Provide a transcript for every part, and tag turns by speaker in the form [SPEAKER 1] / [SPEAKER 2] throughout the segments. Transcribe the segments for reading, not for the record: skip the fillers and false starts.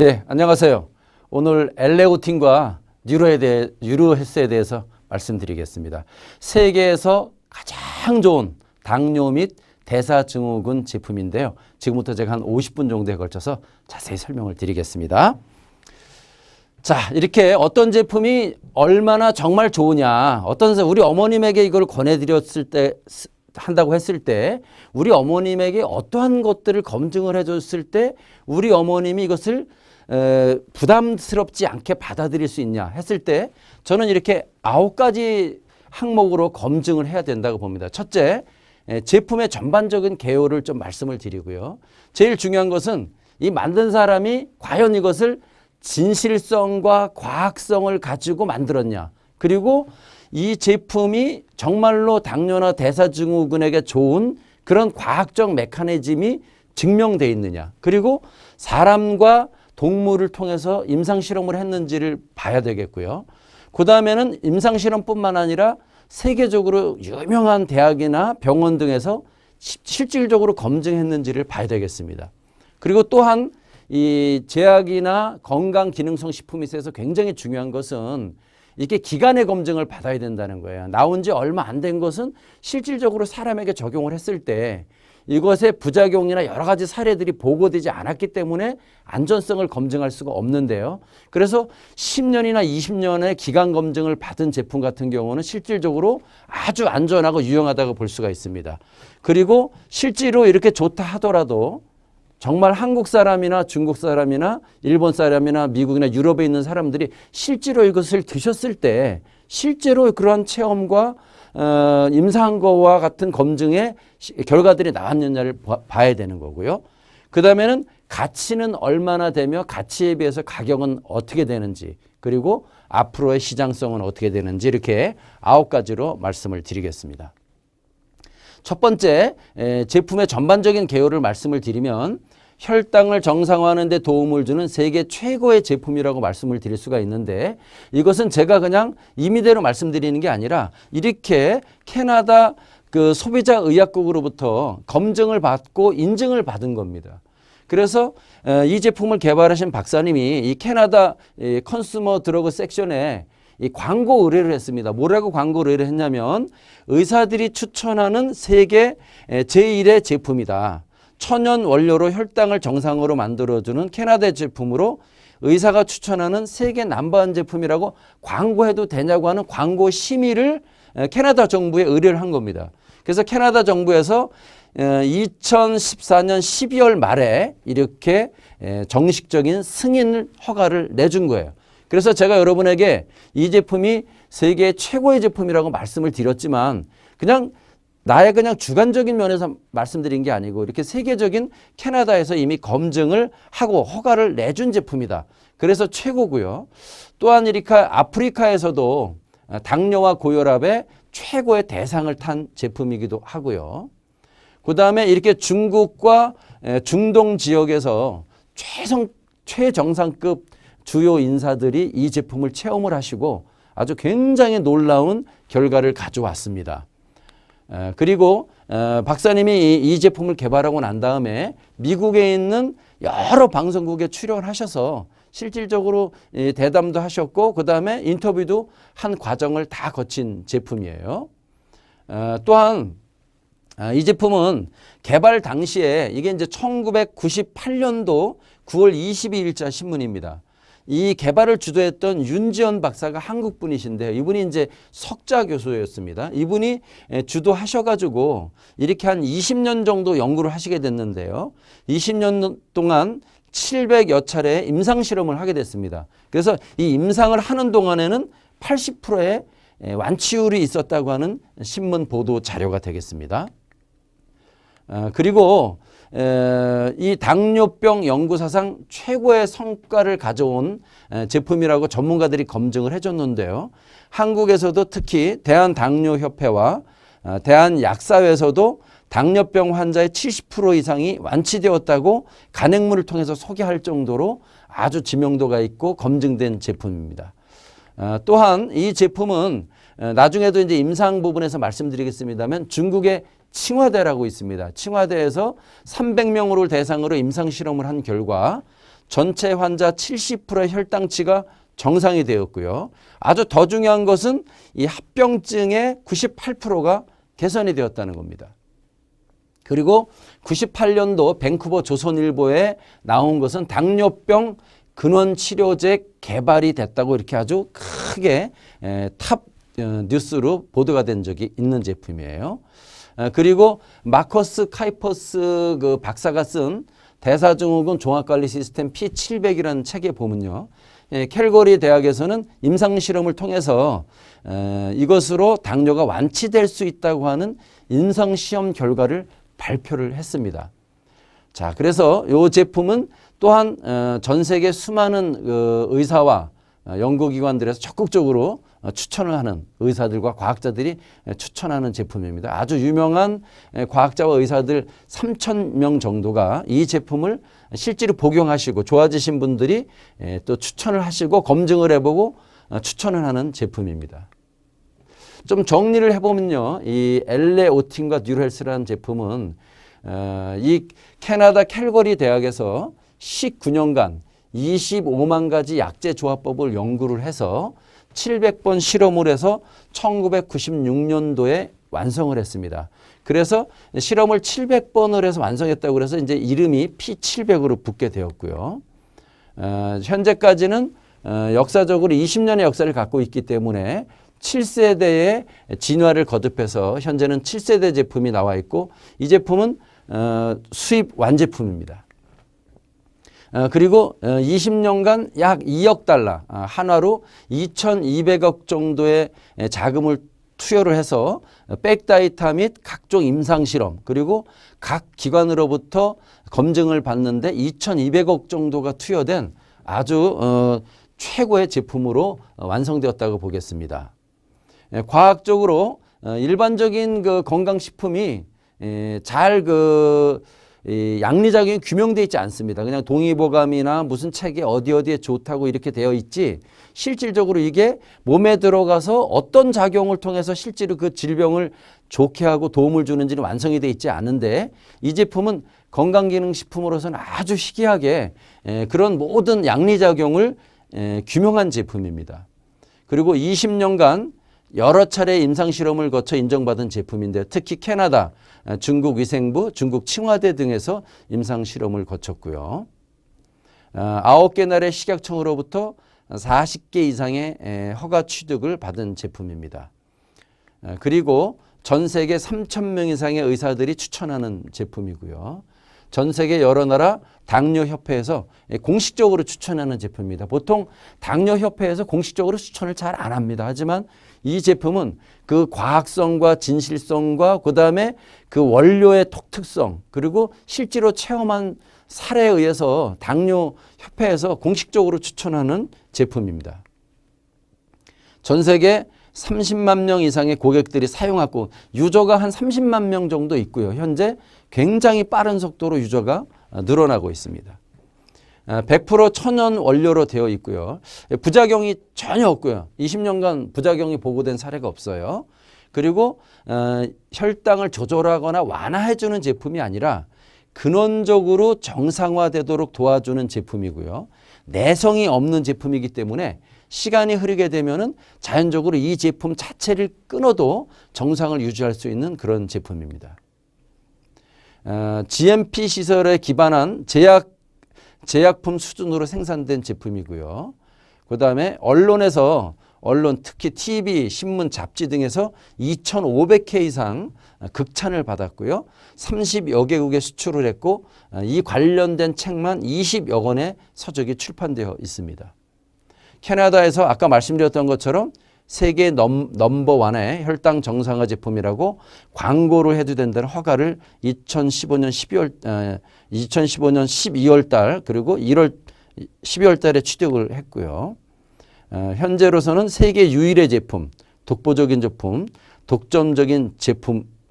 [SPEAKER 1] 네, 안녕하세요. 오늘 엘레오틴과 뉴로헬스에 대해서 말씀드리겠습니다. 세계에서 가장 좋은 당뇨 및 대사증후군 제품인데요. 지금부터 제가 한 50분 정도에 걸쳐서 자세히 설명을 드리겠습니다. 자, 이렇게 어떤 제품이 얼마나 정말 좋으냐, 우리 어머님에게 이걸 권해드렸을 때, 한다고 했을 때, 우리 어머님에게 어떠한 것들을 검증을 해줬을 때, 우리 어머님이 이것을 부담스럽지 않게 받아들일 수 있냐 했을 때, 저는 이렇게 9가지 항목으로 검증을 해야 된다고 봅니다. 첫째, 제품의 전반적인 개요를 좀 말씀을 드리고요. 제일 중요한 것은 이 만든 사람이 과연 이것을 진실성과 과학성을 가지고 만들었냐. 그리고 이 제품이 정말로 당뇨나 대사증후군에게 좋은 그런 과학적 메커니즘이 증명되어 있느냐. 그리고 사람과 동물을 통해서 임상실험을 했는지를 봐야 되겠고요. 그 다음에는 임상실험뿐만 아니라 세계적으로 유명한 대학이나 병원 등에서 실질적으로 검증했는지를 봐야 되겠습니다. 그리고 또한 이 제약이나 건강기능성 식품에 있어서 굉장히 중요한 것은 이게 기간의 검증을 받아야 된다는 거예요. 나온 지 얼마 안 된 것은 실질적으로 사람에게 적용을 했을 때 이것의 부작용이나 여러 가지 사례들이 보고되지 않았기 때문에 안전성을 검증할 수가 없는데요. 그래서 10년이나 20년의 기간 검증을 받은 제품 같은 경우는 실질적으로 아주 안전하고 유용하다고 볼 수가 있습니다. 그리고 실제로 이렇게 좋다 하더라도 정말 한국 사람이나 중국 사람이나 일본 사람이나 미국이나 유럽에 있는 사람들이 실제로 이것을 드셨을 때 실제로 그러한 체험과 임상한 거와 같은 검증의 결과들이 나왔느냐를 봐야 되는 거고요. 그 다음에는 가치는 얼마나 되며 가치에 비해서 가격은 어떻게 되는지, 그리고 앞으로의 시장성은 어떻게 되는지, 이렇게 9가지로 말씀을 드리겠습니다. 첫 번째, 제품의 전반적인 개요를 말씀을 드리면 혈당을 정상화하는 데 도움을 주는 세계 최고의 제품이라고 말씀을 드릴 수가 있는데, 이것은 제가 그냥 임의대로 말씀드리는 게 아니라 이렇게 캐나다 그 소비자의약국으로부터 검증을 받고 인증을 받은 겁니다. 그래서 이 제품을 개발하신 박사님이 이 캐나다 컨슈머 드러그 섹션에 이 광고 의뢰를 했습니다. 뭐라고 광고 의뢰를 했냐면, 의사들이 추천하는 세계 제1의 제품이다. 천연 원료로 혈당을 정상으로 만들어주는 캐나다 제품으로 의사가 추천하는 세계 넘버원 제품이라고 광고해도 되냐고 하는 광고 심의를 캐나다 정부에 의뢰를 한 겁니다. 그래서 캐나다 정부에서 2014년 12월 말에 이렇게 정식적인 승인 허가를 내준 거예요. 그래서 제가 여러분에게 이 제품이 세계 최고의 제품이라고 말씀을 드렸지만 그냥 주관적인 면에서 말씀드린 게 아니고 이렇게 세계적인 캐나다에서 이미 검증을 하고 허가를 내준 제품이다. 그래서 최고고요. 또한 이렇게 아프리카에서도 당뇨와 고혈압의 최고의 대상을 탄 제품이기도 하고요. 그 다음에 이렇게 중국과 중동 지역에서 최정상급 주요 인사들이 이 제품을 체험을 하시고 아주 굉장히 놀라운 결과를 가져왔습니다. 그리고 박사님이 이 제품을 개발하고 난 다음에 미국에 있는 여러 방송국에 출연을 하셔서 실질적으로 대담도 하셨고 그 다음에 인터뷰도 한 과정을 다 거친 제품이에요. 또한 이 제품은 개발 당시에 이게 이제 1998년도 9월 22일자 신문입니다. 이 개발을 주도했던 윤지연 박사가 한국 분이신데 이분이 이제 석좌 교수였습니다. 이분이 주도하셔가지고 이렇게 한 20년 정도 연구를 하시게 됐는데요. 20년 동안 700여 차례 임상 실험을 하게 됐습니다. 그래서 이 임상을 하는 동안에는 80%의 완치율이 있었다고 하는 신문 보도 자료가 되겠습니다. 그리고 이 당뇨병 연구사상 최고의 성과를 가져온 제품이라고 전문가들이 검증을 해줬는데요. 한국에서도 특히 대한당뇨협회와 대한약사회에서도 당뇨병 환자의 70% 이상이 완치되었다고 간행물을 통해서 소개할 정도로 아주 지명도가 있고 검증된 제품입니다. 또한 이 제품은 나중에도 이제 임상 부분에서 말씀드리겠습니다만 중국의 칭화대라고 있습니다. 칭화대에서 300명을 대상으로 임상 실험을 한 결과 전체 환자 70%의 혈당치가 정상이 되었고요. 아주 더 중요한 것은 이 합병증의 98%가 개선이 되었다는 겁니다. 그리고 98년도 밴쿠버 조선일보에 나온 것은 당뇨병 근원치료제 개발이 됐다고 이렇게 아주 크게 탑 뉴스로 보도가 된 적이 있는 제품이에요. 그리고 마커스 카이퍼스 그 박사가 쓴 대사증후군 종합관리 시스템 P700이라는 책에 보면요. 캘거리 대학에서는 임상실험을 통해서 이것으로 당뇨가 완치될 수 있다고 하는 임상시험 결과를 발표를 했습니다. 자, 그래서 이 제품은 또한 전 세계 수많은 의사와 연구기관들에서 적극적으로 추천을 하는 의사들과 과학자들이 추천하는 제품입니다. 아주 유명한 과학자와 의사들 3,000명 정도가 이 제품을 실제로 복용하시고 좋아지신 분들이 또 추천을 하시고 검증을 해보고 추천을 하는 제품입니다. 좀 정리를 해보면요. 이 엘레오틴과 뉴로헬스라는 제품은 이 캐나다 캘거리 대학에서 19년간 25만 가지 약제 조합법을 연구를 해서 700번 실험을 해서 1996년도에 완성을 했습니다. 그래서 실험을 700번을 해서 완성했다고 그래서 이제 이름이 P700으로 붙게 되었고요. 현재까지는 역사적으로 20년의 역사를 갖고 있기 때문에 7세대의 진화를 거듭해서 현재는 7세대 제품이 나와 있고 이 제품은 수입 완제품입니다. 그리고 20년간 약 2억 달러, 한화로 2,200억 정도의 자금을 투여를 해서 백다이터 및 각종 임상실험 그리고 각 기관으로부터 검증을 받는데 2,200억 정도가 투여된 아주 최고의 제품으로 완성되었다고 보겠습니다. 과학적으로 일반적인 그 건강식품이 잘 양리작용이 규명되어 있지 않습니다. 그냥 동의보감이나 무슨 책에 어디에 좋다고 이렇게 되어 있지 실질적으로 이게 몸에 들어가서 어떤 작용을 통해서 실제로 그 질병을 좋게 하고 도움을 주는지는 완성이 되어 있지 않은데 이 제품은 건강기능식품으로서는 아주 희귀하게 그런 모든 양리작용을 규명한 제품입니다. 그리고 20년간 여러 차례 임상실험을 거쳐 인정받은 제품인데 특히 캐나다, 중국 위생부, 중국 칭화대 등에서 임상실험을 거쳤고요. 9개 나라의 식약청으로부터 40개 이상의 허가 취득을 받은 제품입니다. 그리고 전 세계 3,000명 이상의 의사들이 추천하는 제품이고요. 전 세계 여러 나라 당뇨협회에서 공식적으로 추천하는 제품입니다. 보통 당뇨협회에서 공식적으로 추천을 잘 안 합니다. 하지만 이 제품은 그 과학성과 진실성과 그다음에 그 원료의 독특성 그리고 실제로 체험한 사례에 의해서 당뇨협회에서 공식적으로 추천하는 제품입니다. 전 세계 30만 명 이상의 고객들이 사용하고 유저가 한 30만 명 정도 있고요. 현재 굉장히 빠른 속도로 유저가 늘어나고 있습니다. 100% 천연 원료로 되어 있고요. 부작용이 전혀 없고요. 20년간 부작용이 보고된 사례가 없어요. 그리고 혈당을 조절하거나 완화해주는 제품이 아니라 근원적으로 정상화되도록 도와주는 제품이고요. 내성이 없는 제품이기 때문에 시간이 흐르게 되면은 자연적으로 이 제품 자체를 끊어도 정상을 유지할 수 있는 그런 제품입니다. GMP 시설에 기반한 제약품 수준으로 생산된 제품이고요. 그 다음에 언론 특히 TV, 신문, 잡지 등에서 2,500회 이상 극찬을 받았고요. 30여 개국에 수출을 했고 이 관련된 책만 20여 권의 서적이 출판되어 있습니다. 캐나다에서 아까 말씀드렸던 것처럼 세계 넘버원의 혈당 정상화 제품이라고 광고를 해도 된다는 허가를 2015년 12월 달 그리고 12월 달에 취득을 했고요. 현재로서는 세계 유일의 제품, 독보적인 제품, 독점적인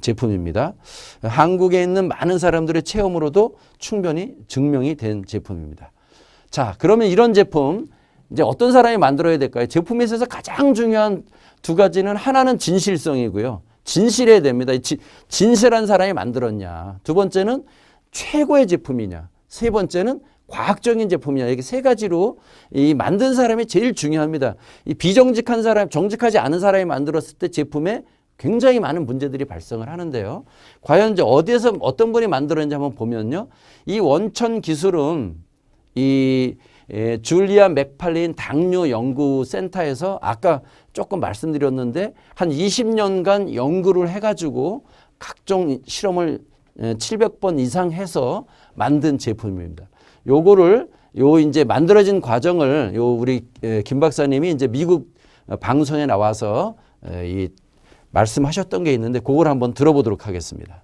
[SPEAKER 1] 제품입니다. 한국에 있는 많은 사람들의 체험으로도 충분히 증명이 된 제품입니다. 자, 그러면 이런 제품 이제 어떤 사람이 만들어야 될까요? 제품에 있어서 가장 중요한 두 가지는 하나는 진실성이고요. 진실해야 됩니다. 진실한 사람이 만들었냐. 두 번째는 최고의 제품이냐. 세 번째는 과학적인 제품이냐. 이게 세 가지로 이 만든 사람이 제일 중요합니다. 이 비정직한 사람, 정직하지 않은 사람이 만들었을 때 제품에 굉장히 많은 문제들이 발생을 하는데요. 과연 이제 어디에서 어떤 분이 만들었는지 한번 보면요. 이 원천 기술은 이 줄리아 맥팔린 당뇨 연구센터에서 아까 조금 말씀드렸는데 한 20년간 연구를 해가지고 각종 실험을 700번 이상 해서 만든 제품입니다. 요거를 이제 만들어진 과정을 우리 김 박사님이 이제 미국 방송에 나와서 이 말씀하셨던 게 있는데 그걸 한번 들어보도록 하겠습니다.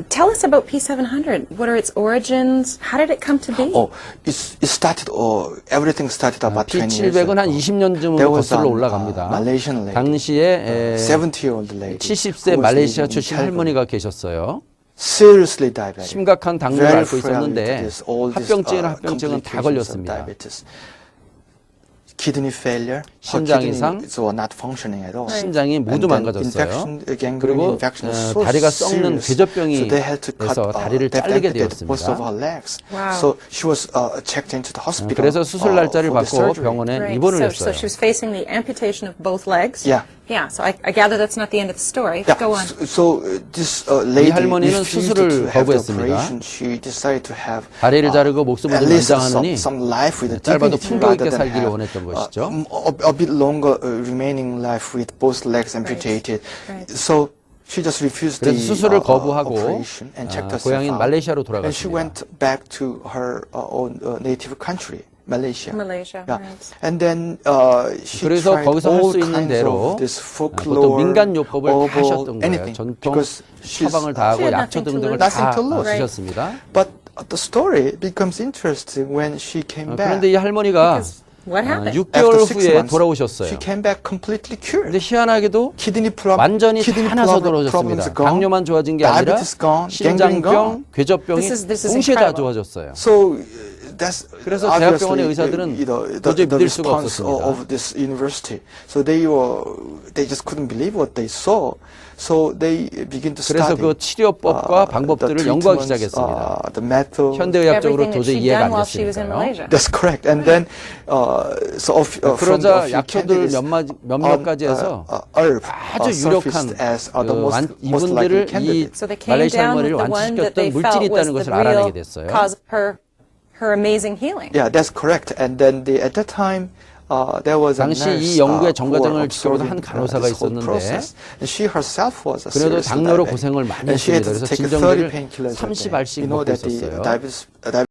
[SPEAKER 2] Tell us about P700. What are its origins? How did it come to be?
[SPEAKER 3] It started. Everything started about 20 years
[SPEAKER 1] P700은 한
[SPEAKER 3] ago.
[SPEAKER 1] 20년쯤으로
[SPEAKER 3] There was
[SPEAKER 1] 거슬러
[SPEAKER 3] an,
[SPEAKER 1] 올라갑니다.
[SPEAKER 3] Malaysian lady,
[SPEAKER 1] 당시에
[SPEAKER 3] 70-year-old lady,
[SPEAKER 1] 70세
[SPEAKER 3] who was
[SPEAKER 1] 말레이시아
[SPEAKER 3] living in
[SPEAKER 1] 출신
[SPEAKER 3] Melbourne.
[SPEAKER 1] 할머니가 계셨어요.
[SPEAKER 3] Seriously diabetic.
[SPEAKER 1] 심각한 당뇨를
[SPEAKER 3] Very
[SPEAKER 1] 앓고
[SPEAKER 3] frail
[SPEAKER 1] 있었는데
[SPEAKER 3] to this, all these,
[SPEAKER 1] 합병증이나 합병증은 다
[SPEAKER 3] complications of
[SPEAKER 1] 걸렸습니다.
[SPEAKER 3] diabetes. Kidney failure.
[SPEAKER 1] 심장
[SPEAKER 3] her
[SPEAKER 1] 이상,
[SPEAKER 3] kidneys were not functioning at all.
[SPEAKER 1] 심장이 모두
[SPEAKER 3] And then
[SPEAKER 1] 망가졌어요.
[SPEAKER 3] gangrene
[SPEAKER 1] 그리고
[SPEAKER 3] infection was so
[SPEAKER 1] 다리가 썩는
[SPEAKER 3] serious.
[SPEAKER 1] 궤저병이
[SPEAKER 3] So they had to cut,
[SPEAKER 1] 돼서 다리를
[SPEAKER 3] they
[SPEAKER 1] 잘리게
[SPEAKER 3] amputated most of
[SPEAKER 1] 되었습니다.
[SPEAKER 3] her legs.
[SPEAKER 2] Wow.
[SPEAKER 3] So she was checked into the hospital.
[SPEAKER 1] 그래서 수술 날짜를
[SPEAKER 3] for the
[SPEAKER 1] 받고
[SPEAKER 3] surgery.
[SPEAKER 1] 병원에
[SPEAKER 2] Right.
[SPEAKER 1] 입원을
[SPEAKER 2] So
[SPEAKER 1] 했어요.
[SPEAKER 2] she was facing the amputation of both legs.
[SPEAKER 3] Yeah.
[SPEAKER 2] Yeah. So I gather that's not the end of the story.
[SPEAKER 3] Yeah,
[SPEAKER 2] Go on.
[SPEAKER 3] so this lady
[SPEAKER 1] 할머니는
[SPEAKER 3] refused
[SPEAKER 1] 수술을
[SPEAKER 3] to have the
[SPEAKER 1] 거부했습니다.
[SPEAKER 3] operation. She decided to have
[SPEAKER 1] 다리를 자르고 목숨을
[SPEAKER 3] at least
[SPEAKER 1] 연장하느니
[SPEAKER 3] some life with
[SPEAKER 1] 짧아도
[SPEAKER 3] dignity
[SPEAKER 1] 풍요 있게
[SPEAKER 3] rather than
[SPEAKER 1] 살기를
[SPEAKER 3] have
[SPEAKER 1] 원했던 것이죠.
[SPEAKER 3] a bit longer remaining life with both legs amputated.
[SPEAKER 2] Right.
[SPEAKER 3] So she just refused
[SPEAKER 1] 그래서
[SPEAKER 3] the
[SPEAKER 1] 수술을 거부하고
[SPEAKER 3] operation and checked herself
[SPEAKER 1] 고향인
[SPEAKER 3] out.
[SPEAKER 1] 말레이시아로
[SPEAKER 3] And she
[SPEAKER 1] 돌아갔습니다.
[SPEAKER 3] went back to her own native country. Malaysia.
[SPEAKER 2] Malaysia,
[SPEAKER 3] Yeah.
[SPEAKER 2] right.
[SPEAKER 3] And then she
[SPEAKER 1] 그래서
[SPEAKER 3] tried
[SPEAKER 1] 거기서 할
[SPEAKER 3] all
[SPEAKER 1] 수 있는
[SPEAKER 3] kinds
[SPEAKER 1] 대로
[SPEAKER 3] of this
[SPEAKER 1] 보통
[SPEAKER 3] folklore,
[SPEAKER 1] 민간요법을 다
[SPEAKER 3] herbal,
[SPEAKER 1] 하셨던 거예요.
[SPEAKER 3] anything.
[SPEAKER 1] 전통
[SPEAKER 3] Because she's
[SPEAKER 1] 처방을 다
[SPEAKER 2] She
[SPEAKER 1] 하고
[SPEAKER 2] had
[SPEAKER 1] 약초
[SPEAKER 2] nothing to
[SPEAKER 1] 등등을
[SPEAKER 2] lose.
[SPEAKER 1] 다
[SPEAKER 3] Nothing to lose.
[SPEAKER 1] 주셨습니다.
[SPEAKER 3] But the story becomes interesting when she came back.
[SPEAKER 1] 그런데 이 할머니가
[SPEAKER 2] What happened?
[SPEAKER 1] 6개월
[SPEAKER 3] After 6
[SPEAKER 1] 후에
[SPEAKER 3] months,
[SPEAKER 1] 돌아오셨어요.
[SPEAKER 3] she came back completely cured.
[SPEAKER 1] 근데 희한하게도 완전히
[SPEAKER 3] kidney
[SPEAKER 1] 다 나서
[SPEAKER 3] problems
[SPEAKER 1] 돌아오셨습니다.
[SPEAKER 3] gone,
[SPEAKER 1] 당뇨만 좋아진 게 아니라
[SPEAKER 3] diabetes gone, gangrene
[SPEAKER 1] 신장병,
[SPEAKER 3] gone.
[SPEAKER 1] 궤저병이
[SPEAKER 2] This is
[SPEAKER 1] 동시에 다
[SPEAKER 2] incredible.
[SPEAKER 1] 좋아졌어요.
[SPEAKER 3] So that's
[SPEAKER 1] 그래서
[SPEAKER 3] obviously,
[SPEAKER 1] 대학병원의 의사들은
[SPEAKER 3] the
[SPEAKER 1] 도저히 믿을 수가
[SPEAKER 3] response
[SPEAKER 1] 없었습니다.
[SPEAKER 3] of this university. So they just couldn't believe what they saw. So they begin to
[SPEAKER 1] 그래서
[SPEAKER 3] study
[SPEAKER 1] 그 치료법과 방법들을
[SPEAKER 3] the
[SPEAKER 1] 연구하기
[SPEAKER 3] treatments,
[SPEAKER 1] 시작했습니다.
[SPEAKER 3] the method.
[SPEAKER 1] 현대의학적으로
[SPEAKER 2] Everything that
[SPEAKER 1] 도저히
[SPEAKER 2] she'd
[SPEAKER 1] 이해가
[SPEAKER 2] done
[SPEAKER 1] 안
[SPEAKER 2] while she was in
[SPEAKER 1] 됐으니까요.
[SPEAKER 2] Malaysia.
[SPEAKER 3] That's correct. And then from
[SPEAKER 1] 그러자
[SPEAKER 3] a few
[SPEAKER 1] 약초들
[SPEAKER 3] candidates
[SPEAKER 1] 몇몇 가지 해서
[SPEAKER 3] herb
[SPEAKER 1] 아주
[SPEAKER 3] surfaced
[SPEAKER 1] 유력한
[SPEAKER 3] as the most likely
[SPEAKER 1] 이분들을 이
[SPEAKER 3] candidates.
[SPEAKER 2] So they came
[SPEAKER 1] 말레이시아
[SPEAKER 2] down
[SPEAKER 1] 할머니를
[SPEAKER 2] with the one that they
[SPEAKER 1] 완치시켰던 물질이
[SPEAKER 2] felt was
[SPEAKER 1] 있다는
[SPEAKER 2] the
[SPEAKER 1] 것을 알아내게
[SPEAKER 2] real
[SPEAKER 1] 됐어요.
[SPEAKER 2] cause of her amazing healing.
[SPEAKER 3] Yeah, that's correct. And then at that time, there was a
[SPEAKER 1] 당시
[SPEAKER 3] nurse
[SPEAKER 1] 이 연구의
[SPEAKER 3] who
[SPEAKER 1] 정과정을
[SPEAKER 3] were
[SPEAKER 1] 지켜보던
[SPEAKER 3] observing
[SPEAKER 1] 한 간호사가
[SPEAKER 3] this whole
[SPEAKER 1] 있었는데
[SPEAKER 3] process. And she herself was a
[SPEAKER 1] 그래도
[SPEAKER 3] serious
[SPEAKER 1] 당뇨로
[SPEAKER 3] diabetic.
[SPEAKER 1] 고생을 많이
[SPEAKER 3] And she had
[SPEAKER 1] 했습니다.
[SPEAKER 3] to
[SPEAKER 1] 그래서
[SPEAKER 3] take 30
[SPEAKER 1] 진정제를
[SPEAKER 3] painkillers a day.
[SPEAKER 1] 30알씩
[SPEAKER 3] You know
[SPEAKER 1] 먹고
[SPEAKER 3] that the
[SPEAKER 1] 있었어요.
[SPEAKER 3] diabetes